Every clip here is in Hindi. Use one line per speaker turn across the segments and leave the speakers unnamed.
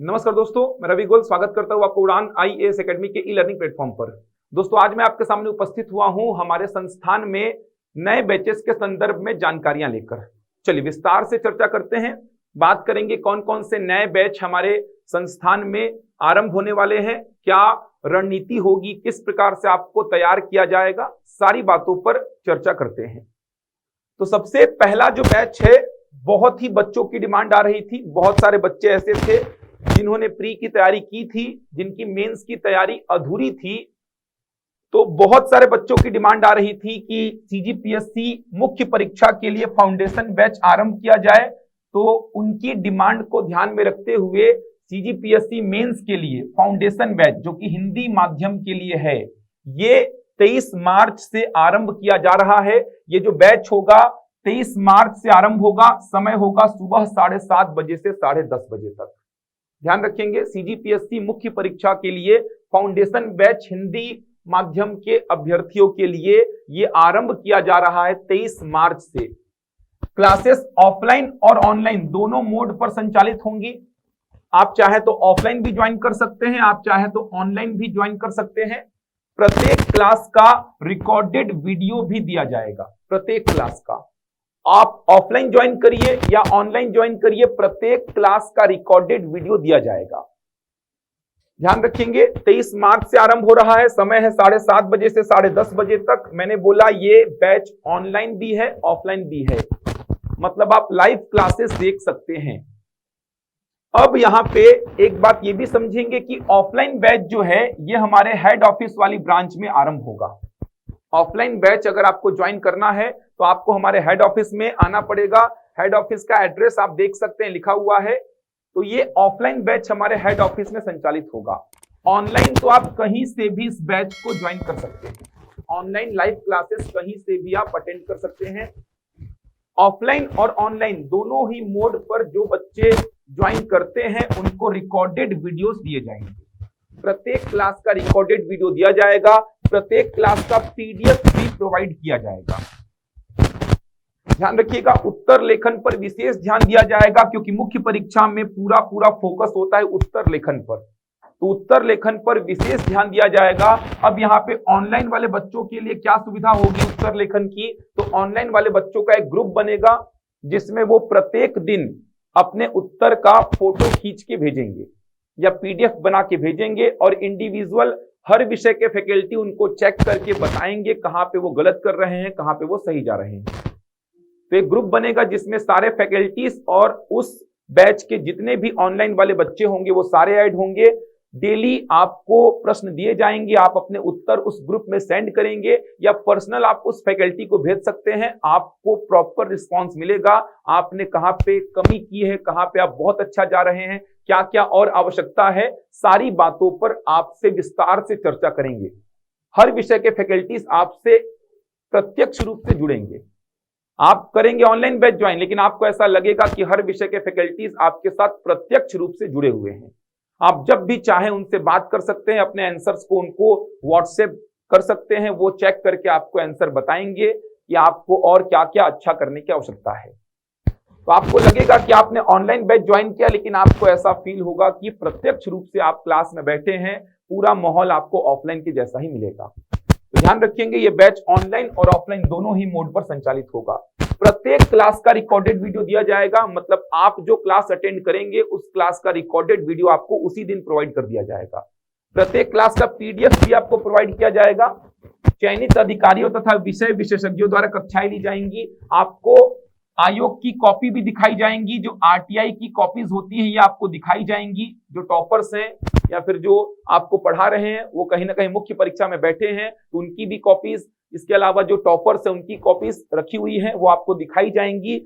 नमस्कार दोस्तों, मैं रवि गोयल स्वागत करता हूं आपको उड़ान आईएएस एकेडमी के ई लर्निंग प्लेटफॉर्म पर। दोस्तों, आज मैं आपके सामने उपस्थित हुआ हूं हमारे संस्थान में नए बैचेस के संदर्भ में जानकारियां लेकर। चलिए विस्तार से चर्चा करते हैं, बात करेंगे कौन कौन से नए बैच हमारे संस्थान में आरंभ होने वाले हैं, क्या रणनीति होगी, किस प्रकार से आपको तैयार किया जाएगा, सारी बातों पर चर्चा करते हैं। तो सबसे पहला जो बैच है, बहुत ही बच्चों की डिमांड आ रही थी। बहुत सारे बच्चे ऐसे थे जिन्होंने प्री की तैयारी की थी, जिनकी मेंस की तैयारी अधूरी थी। तो बहुत सारे बच्चों की डिमांड आ रही थी कि सीजीपीएससी मुख्य परीक्षा के लिए फाउंडेशन बैच आरंभ किया जाए। तो उनकी डिमांड को ध्यान में रखते हुए सीजीपीएससी मेंस के लिए फाउंडेशन बैच, जो कि हिंदी माध्यम के लिए है, ये 23 मार्च से आरंभ किया जा रहा है। ये जो बैच होगा 23 मार्च से आरंभ होगा। समय होगा सुबह 7:30 बजे से 10:30 बजे तक। ध्यान रखेंगे, सीजीपीएससी मुख्य परीक्षा के लिए फाउंडेशन बैच हिंदी माध्यम के अभ्यर्थियों के लिए ये आरंभ किया जा रहा है 23 मार्च से। क्लासेस ऑफलाइन और ऑनलाइन दोनों मोड पर संचालित होंगी। आप चाहे तो ऑफलाइन भी ज्वाइन कर सकते हैं, आप चाहे तो ऑनलाइन भी ज्वाइन कर सकते हैं। प्रत्येक क्लास का रिकॉर्डेड वीडियो भी दिया जाएगा। प्रत्येक क्लास का आप ऑफलाइन ज्वाइन करिए या ऑनलाइन ज्वाइन करिए, प्रत्येक क्लास का रिकॉर्डेड वीडियो दिया जाएगा। ध्यान रखेंगे, 23 मार्च से आरंभ हो रहा है। समय है 7:30 बजे से 10:30 बजे तक। मैंने बोला ये बैच ऑनलाइन भी है, ऑफलाइन भी है, मतलब आप लाइव क्लासेस देख सकते हैं। अब यहां पे एक बात ये भी समझेंगे कि ऑफलाइन बैच जो है ये हमारे हेड ऑफिस वाली ब्रांच में आरंभ होगा। ऑफलाइन बैच अगर आपको ज्वाइन करना है तो आपको हमारे हेड ऑफिस में आना पड़ेगा। हेड ऑफिस का एड्रेस आप देख सकते हैं, लिखा हुआ है। तो ये ऑफलाइन बैच हमारे हेड ऑफिस में संचालित होगा। ऑनलाइन तो आप कहीं से भी इस बैच को ज्वाइन कर सकते हैं। ऑनलाइन लाइव क्लासेस कहीं से भी आप अटेंड कर सकते हैं। ऑफलाइन और ऑनलाइन दोनों ही मोड पर जो बच्चे ज्वाइन करते हैं उनको रिकॉर्डेड वीडियोस दिए जाएंगे। प्रत्येक क्लास का रिकॉर्डेड वीडियो दिया जाएगा। प्रत्येक क्लास का पीडीएफ भी प्रोवाइड किया जाएगा। ध्यान रखिएगा, उत्तर लेखन पर विशेष ध्यान दिया जाएगा, क्योंकि मुख्य परीक्षा में पूरा फोकस होता है उत्तर लेखन पर। तो उत्तर लेखन पर विशेष ध्यान दिया जाएगा। अब यहाँ पे ऑनलाइन वाले बच्चों के लिए क्या सुविधा होगी उत्तर लेखन की? तो ऑनलाइन वाले बच्चों का एक ग्रुप बनेगा जिसमें वो प्रत्येक दिन अपने उत्तर का फोटो खींच के भेजेंगे या पीडीएफ बना के भेजेंगे, और इंडिविजुअल हर विषय के फैकल्टी उनको चेक करके बताएंगे कहां पे वो गलत कर रहे हैं, कहां पे वो सही जा रहे हैं। तो एक ग्रुप बनेगा जिसमें सारे फैकल्टीज और उस बैच के जितने भी ऑनलाइन वाले बच्चे होंगे वो सारे ऐड होंगे। डेली आपको प्रश्न दिए जाएंगे, आप अपने उत्तर उस ग्रुप में सेंड करेंगे या पर्सनल आप उस फैकल्टी को भेज सकते हैं। आपको प्रॉपर रिस्पांस मिलेगा, आपने कहां पे कमी की है, कहां पे आप बहुत अच्छा जा रहे हैं, क्या क्या और आवश्यकता है, सारी बातों पर आपसे विस्तार से चर्चा करेंगे। हर विषय के फैकल्टीज आपसे प्रत्यक्ष रूप से जुड़ेंगे। आप करेंगे ऑनलाइन बैच ज्वाइन, लेकिन आपको ऐसा लगेगा कि हर विषय के फैकल्टीज आपके साथ प्रत्यक्ष रूप से जुड़े हुए हैं। आप जब भी चाहें उनसे बात कर सकते हैं, अपने आंसर्स को उनको व्हाट्सएप कर सकते हैं, वो चेक करके आपको आंसर बताएंगे कि आपको और क्या क्या अच्छा करने की आवश्यकता है। तो आपको लगेगा कि आपने ऑनलाइन बैच ज्वाइन किया, लेकिन आपको ऐसा फील होगा कि प्रत्यक्ष रूप से आप क्लास में बैठे हैं। पूरा माहौल आपको ऑफलाइन के जैसा ही मिलेगा। तो ध्यान रखेंगे, ये बैच ऑनलाइन और ऑफलाइन दोनों ही मोड पर संचालित होगा। प्रत्येक क्लास का रिकॉर्डेड वीडियो दिया जाएगा, मतलब आप जो क्लास अटेंड करेंगे उस क्लास का रिकॉर्डेड वीडियो आपको उसी दिन प्रोवाइड कर दिया जाएगा। प्रत्येक क्लास का पीडीएफ भी आपको प्रोवाइड किया जाएगा। चयनित अधिकारियों तथा विषय विशेषज्ञों द्वारा कक्षाएं ली जाएंगी। आपको आयोग की कॉपी भी दिखाई जाएंगी, जो आरटीआई की कॉपीज होती है ये आपको दिखाई जाएंगी। जो टॉपर्स हैं या फिर जो आपको पढ़ा रहे हैं वो कहीं ना कहीं मुख्य परीक्षा में बैठे हैं, तो उनकी भी कॉपीज, इसके अलावा जो टॉपर्स हैं उनकी कॉपीज रखी हुई हैं, वो आपको दिखाई जाएंगी।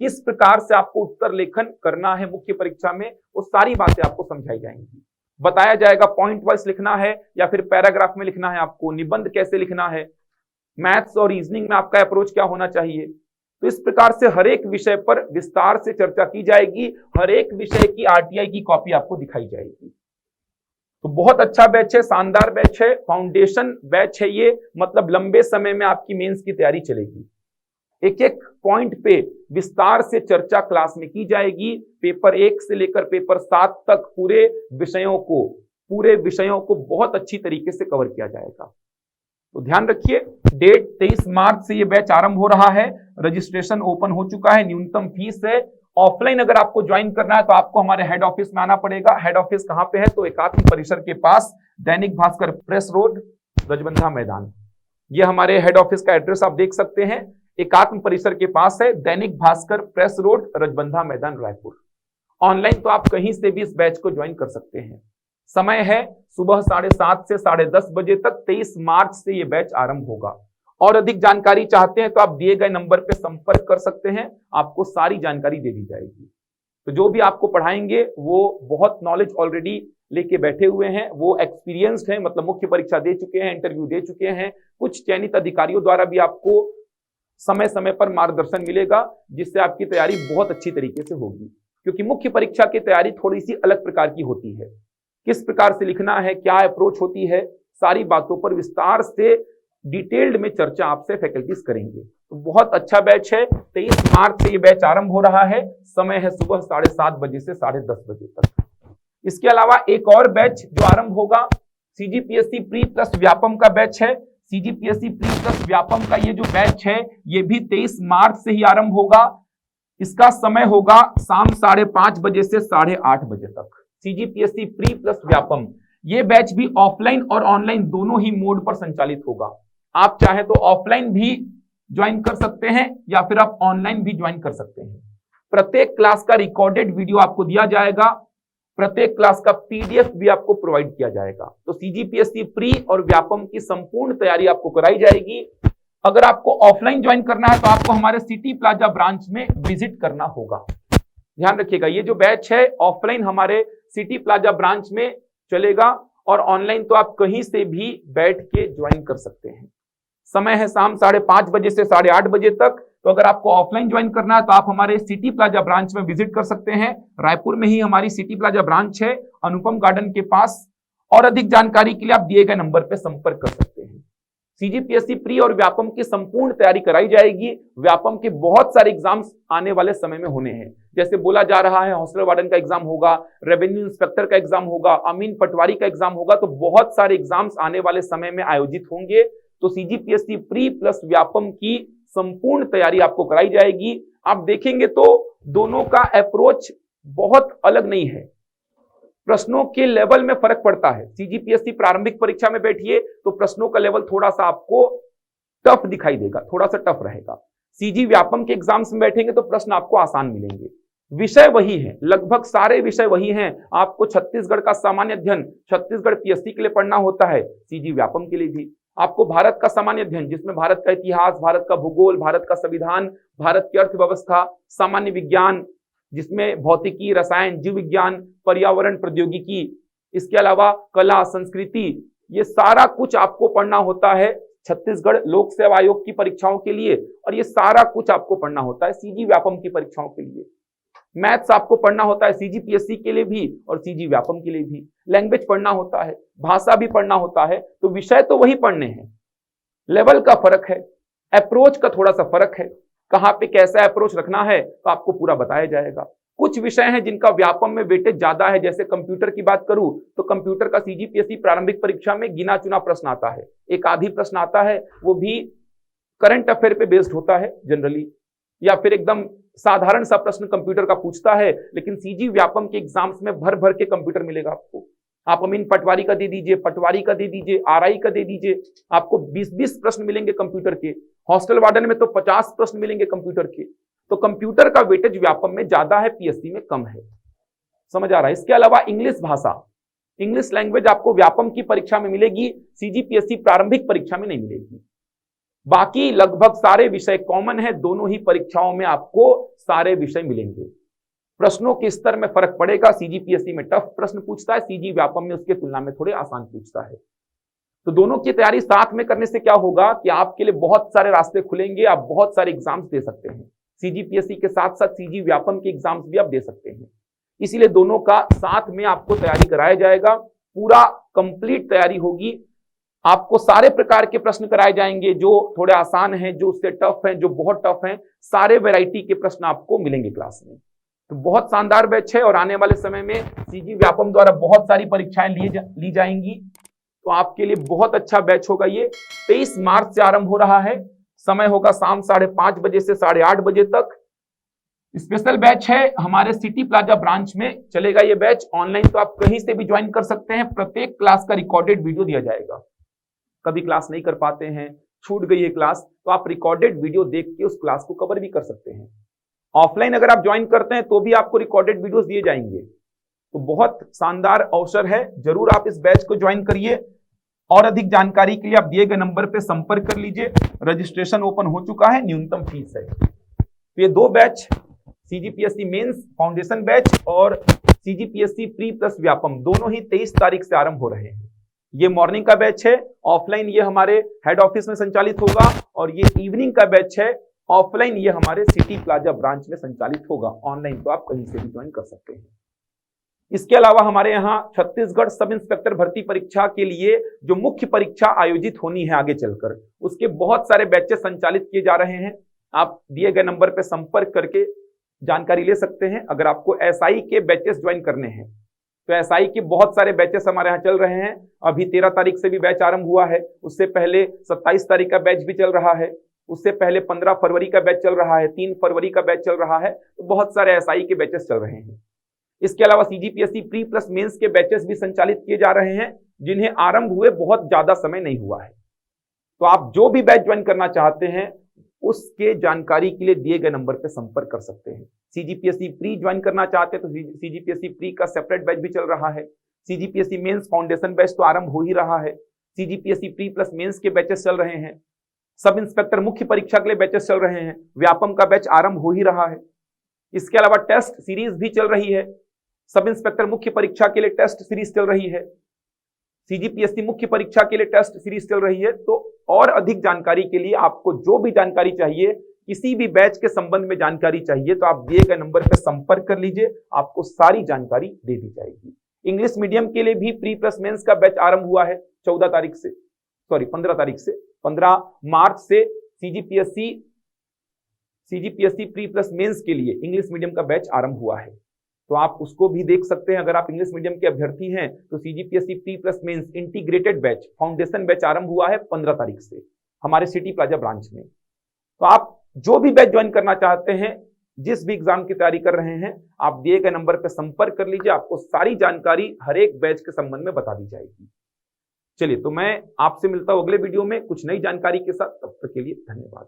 किस प्रकार से आपको उत्तर लेखन करना है मुख्य परीक्षा में, वो सारी बातें आपको समझाई जाएंगी। बताया जाएगा पॉइंट वाइज लिखना है या फिर पैराग्राफ में लिखना है, आपको निबंध कैसे लिखना है, मैथ्स और रीजनिंग में आपका अप्रोच क्या होना चाहिए। तो इस प्रकार से हर एक विषय पर विस्तार से चर्चा की जाएगी। हर एक विषय की आरटीआई की कॉपी आपको दिखाई जाएगी। तो बहुत अच्छा बैच है, शानदार बैच है, फाउंडेशन बैच है ये, मतलब लंबे समय में आपकी मेंस की तैयारी चलेगी। एक एक पॉइंट पे विस्तार से चर्चा क्लास में की जाएगी। पेपर 1 से लेकर पेपर 7 तक पूरे विषयों को बहुत अच्छी तरीके से कवर किया जाएगा। तो ध्यान रखिए, डेट 23 मार्च से ये बैच आरंभ हो रहा है। रजिस्ट्रेशन ओपन हो चुका है, न्यूनतम फीस है। ऑफलाइन अगर आपको ज्वाइन करना है तो आपको हमारे हेड ऑफिस में आना पड़ेगा। हेड ऑफिस कहां पे है? तो एकात्म परिसर के पास, दैनिक भास्कर प्रेस रोड, रजबंधा मैदान। ये हमारे हेड ऑफिस का एड्रेस आप देख सकते हैं, एकात्म परिसर के पास है, दैनिक भास्कर प्रेस रोड, रजबंधा मैदान, रायपुर। ऑनलाइन तो आप कहीं से भी इस बैच को ज्वाइन कर सकते हैं। समय है सुबह 7:30 से 10:30 बजे तक। 23 मार्च से ये बैच आरंभ होगा। और अधिक जानकारी चाहते हैं तो आप दिए गए नंबर पर संपर्क कर सकते हैं, आपको सारी जानकारी दे दी जाएगी। तो जो भी आपको पढ़ाएंगे वो बहुत नॉलेज ऑलरेडी लेके बैठे हुए हैं, वो एक्सपीरियंस्ड हैं, मतलब मुख्य परीक्षा दे चुके हैं, इंटरव्यू दे चुके हैं। कुछ चयनित अधिकारियों द्वारा भी आपको समय समय पर मार्गदर्शन मिलेगा, जिससे आपकी तैयारी बहुत अच्छी तरीके से होगी। क्योंकि मुख्य परीक्षा की तैयारी थोड़ी सी अलग प्रकार की होती है। किस प्रकार से लिखना है, क्या अप्रोच होती है, सारी बातों पर विस्तार से डिटेल्ड में चर्चा आपसे फैकल्टीज करेंगे। तो बहुत अच्छा बैच है। 23 मार्च से ये बैच आरंभ हो रहा है। समय है सुबह 7:30 बजे से 10:30 बजे तक। इसके अलावा एक और बैच जो आरंभ होगा, सीजीपीएससी प्री प्लस व्यापम का बैच है। सीजीपीएससी प्री प्लस व्यापम का ये जो बैच है, ये भी 23 मार्च से ही आरंभ होगा। इसका समय होगा शाम 5:30 बजे से 8:30 बजे तक। सीजीपीएससी प्री प्लस व्यापम ये बैच भी ऑफलाइन और ऑनलाइन दोनों ही मोड पर संचालित होगा। आप चाहे तो ऑफलाइन भी ज्वाइन कर सकते हैं या फिर आप ऑनलाइन भी ज्वाइन कर सकते हैं। प्रत्येक क्लास का रिकॉर्डेड वीडियो आपको दिया जाएगा, प्रत्येक क्लास का पीडीएफ भी आपको प्रोवाइड किया जाएगा। तो सीजीपीएससी प्री और व्यापम की संपूर्ण तैयारी आपको कराई जाएगी। अगर आपको ऑफलाइन ज्वाइन करना है तो आपको हमारे सिटी प्लाजा ब्रांच में विजिट करना होगा। ध्यान रखिएगा, ये जो बैच है ऑफलाइन हमारे सिटी प्लाजा ब्रांच में चलेगा और ऑनलाइन तो आप कहीं से भी बैठ के ज्वाइन कर सकते हैं। समय है शाम 5:30 बजे से 8:30 बजे तक। तो अगर आपको ऑफलाइन ज्वाइन करना है तो आप हमारे सिटी प्लाजा ब्रांच में विजिट कर सकते हैं। रायपुर में ही हमारी सिटी प्लाजा ब्रांच है, अनुपम गार्डन के पास। और अधिक जानकारी के लिए आप दिए गए नंबर पर संपर्क कर सकते हैं। सीजीपीएससी प्री और व्यापम की संपूर्ण तैयारी कराई जाएगी। व्यापम के बहुत सारे एग्जाम्स आने वाले समय में होने हैं। जैसे बोला जा रहा है हॉस्टल वार्डन का एग्जाम होगा, रेवेन्यू इंस्पेक्टर का एग्जाम होगा, अमीन पटवारी का एग्जाम होगा। तो बहुत सारे एग्जाम्स आने वाले समय में आयोजित होंगे। तो सीजीपीएससी प्री प्लस व्यापम की संपूर्ण तैयारी आपको कराई जाएगी। आप देखेंगे तो दोनों का अप्रोच बहुत अलग नहीं है, प्रश्नों के लेवल में फर्क पड़ता है। सीजीपीएससी प्रारंभिक परीक्षा में बैठिए तो प्रश्नों का लेवल थोड़ा सा आपको टफ दिखाई देगा, थोड़ा सा टफ रहेगा। सीजी व्यापम के एग्जाम्स में बैठेंगे तो प्रश्न आपको आसान मिलेंगे। विषय वही है, लगभग सारे विषय वही हैं। आपको छत्तीसगढ़ का सामान्य अध्ययन छत्तीसगढ़ पीएससी के लिए पढ़ना होता है, सीजी व्यापम के लिए भी। आपको भारत का सामान्य अध्ययन जिसमें भारत का इतिहास, भारत का भूगोल, भारत का संविधान, भारत की अर्थव्यवस्था, सामान्य विज्ञान जिसमें भौतिकी, रसायन, जीव विज्ञान, पर्यावरण, प्रौद्योगिकी, इसके अलावा कला, संस्कृति, ये सारा कुछ आपको पढ़ना होता है छत्तीसगढ़ लोक सेवा आयोग की परीक्षाओं के लिए। और ये सारा कुछ आपको पढ़ना होता है सीजी व्यापम की परीक्षाओं के लिए। मैथ्स आपको पढ़ना होता है सीजीपीएससी के लिए भी और सीजी व्यापम के लिए भी। लैंग्वेज पढ़ना होता है, भाषा भी पढ़ना होता है। तो विषय तो वही पढ़ने हैं, लेवल का फर्क है, अप्रोच का थोड़ा सा फर्क है। कहां पे कैसा अप्रोच रखना है तो आपको पूरा बताया जाएगा। कुछ विषय हैं जिनका व्यापम में वेटेज ज्यादा है। जैसे कंप्यूटर की बात करूं तो कंप्यूटर का सीजीपीएससी प्रारंभिक परीक्षा में गिना चुना प्रश्न आता है, एक आधी प्रश्न आता है, वो भी करंट अफेयर पे बेस्ड होता है जनरली, या फिर एकदम साधारण सा प्रश्न कंप्यूटर का पूछता है। लेकिन सीजी व्यापम के एग्जाम्स में भर भर के कंप्यूटर मिलेगा आपको। आप अमीन पटवारी का दे दीजिए, पटवारी का दे दीजिए, आरआई का दे दीजिए, आपको 20-20 प्रश्न मिलेंगे कंप्यूटर के। हॉस्टल वार्डन में तो 50 प्रश्न मिलेंगे कंप्यूटर के। तो कंप्यूटर का वेटेज व्यापम में ज्यादा है, पीएससी में कम है। समझ आ रहा है? इसके अलावा इंग्लिश भाषा, इंग्लिश लैंग्वेज आपको व्यापम की परीक्षा में मिलेगी, सीजीपीएससी प्रारंभिक परीक्षा में नहीं मिलेगी। बाकी लगभग सारे विषय कॉमन है, दोनों ही परीक्षाओं में आपको सारे विषय मिलेंगे। प्रश्नों के स्तर में फर्क पड़ेगा, सीजीपीएससी में टफ प्रश्न पूछता है, सीजी व्यापम में उसके तुलना में थोड़े आसान पूछता है। तो दोनों की तैयारी साथ में करने से क्या होगा कि आपके लिए बहुत सारे रास्ते खुलेंगे, आप बहुत सारे एग्जाम्स दे सकते हैं। सीजीपीएससी के साथ साथ सीजी व्यापम के एग्जाम्स भी आप दे सकते हैं। इसीलिए दोनों का साथ में आपको तैयारी कराया जाएगा, पूरा कंप्लीट तैयारी होगी। आपको सारे प्रकार के प्रश्न कराए जाएंगे, जो थोड़े आसान हैं, जो उससे टफ हैं, जो बहुत टफ हैं, सारे वैरायटी के प्रश्न आपको मिलेंगे क्लास में। तो बहुत शानदार बैच है और आने वाले समय में सीजी व्यापम द्वारा बहुत सारी परीक्षाएं ली जाएंगी। तो आपके लिए बहुत अच्छा बैच होगा ये। 23 मार्च से आरंभ हो रहा है। समय होगा शाम 5:30 बजे से 8:30 बजे तक। स्पेशल बैच है, हमारे सिटी प्लाजा ब्रांच में चलेगा ये बैच। ऑनलाइन तो आप कहीं से भी ज्वाइन कर सकते हैं। प्रत्येक क्लास का रिकॉर्डेड वीडियो दिया जाएगा। कभी क्लास नहीं कर पाते हैं, छूट गई है क्लास, तो आप रिकॉर्डेड वीडियो देख के उस क्लास को कवर भी कर सकते हैं। ऑफलाइन अगर आप ज्वाइन करते हैं तो भी आपको रिकॉर्डेड वीडियोस दिए जाएंगे। तो बहुत शानदार अवसर है, जरूर आप इस बैच को ज्वाइन करिए। और अधिक जानकारी के लिए आप दिए गए नंबर पर संपर्क कर लीजिए। रजिस्ट्रेशन ओपन हो चुका है, न्यूनतम फीस है। तो ये दो batch, CGPSC mains foundation batch और सीजीपीएससी प्री प्लस व्यापम, दोनों ही 23 तारीख से आरंभ हो रहे हैं। ये मॉर्निंग का बैच है, ऑफलाइन ये हमारे हेड ऑफिस में संचालित होगा, और ये इवनिंग का बैच है, ऑफलाइन ये हमारे सिटी प्लाजा ब्रांच में संचालित होगा। ऑनलाइन तो आप कहीं से भी ज्वाइन कर सकते हैं। इसके अलावा हमारे यहाँ छत्तीसगढ़ सब इंस्पेक्टर भर्ती परीक्षा के लिए जो मुख्य परीक्षा आयोजित होनी है आगे चलकर, उसके बहुत सारे बैचेस संचालित किए जा रहे हैं। आप दिए गए नंबर पर संपर्क करके जानकारी ले सकते हैं। अगर आपको एसआई के बैचेस ज्वाइन करने हैं तो एसआई के बहुत सारे बैचेस हमारे यहाँ चल रहे हैं। अभी 13 तारीख से भी बैच आरंभ हुआ है, उससे पहले 27 तारीख का बैच भी चल रहा है, उससे पहले 15 फरवरी का बैच चल रहा है, 3 फरवरी का बैच चल रहा है। तो बहुत सारे एसआई के बैचेस चल रहे हैं। इसके अलावा सीजीपीएससी प्री प्लस मेंस के बैचेस भी संचालित किए जा रहे हैं, जिन्हें आरंभ हुए बहुत ज्यादा समय नहीं हुआ है। तो आप जो भी बैच ज्वाइन करना चाहते हैं उसके जानकारी के लिए दिए गए नंबर पर संपर्क कर सकते हैं। सीजीपीएससी प्री ज्वाइन करना चाहते हैं तो सीजीपीएससी प्री का सेपरेट बैच भी चल रहा है। सीजीपीएससी मेंस फाउंडेशन बैच तो आरंभ हो ही रहा है। सीजीपीएससी प्री प्लस मेंस के बैचेस चल रहे हैं। सब इंस्पेक्टर मुख्य परीक्षा के लिए बैचेस चल रहे हैं। व्यापम का बैच आरंभ हो ही रहा है। इसके अलावा टेस्ट सीरीज भी चल रही है। सब इंस्पेक्टर मुख्य परीक्षा के लिए टेस्ट सीरीज चल रही है। सीजीपीएससी मुख्य परीक्षा के लिए टेस्ट सीरीज चल रही है। तो और अधिक जानकारी के लिए आपको जो भी जानकारी चाहिए, किसी भी बैच के संबंध में जानकारी चाहिए, तो आप दिए गए नंबर पर संपर्क कर लीजिए, आपको सारी जानकारी दे दी जाएगी। इंग्लिश मीडियम के लिए भी प्री प्लस मेंस का बैच आरंभ हुआ है 15 तारीख से 15 मार्च से सीजीपीएससी प्री प्लस मेंस के लिए इंग्लिश मीडियम का बैच आरंभ हुआ है। तो आप उसको भी देख सकते हैं। अगर आप इंग्लिश मीडियम के अभ्यर्थी हैं तो CGPSC pre plus mains integrated batch foundation batch आरंभ हुआ है 15 तारीख से हमारे सिटी प्लाजा ब्रांच में। तो आप जो भी बैच ज्वाइन करना चाहते हैं, जिस भी एग्जाम की तैयारी कर रहे हैं, आप दिए गए नंबर पर संपर्क कर लीजिए, आपको सारी जानकारी हर एक बैच के संबंध में बता दी जाएगी। चलिए, तो मैं आपसे मिलता हूं अगले वीडियो में कुछ नई जानकारी के साथ। तब तक के लिए धन्यवाद।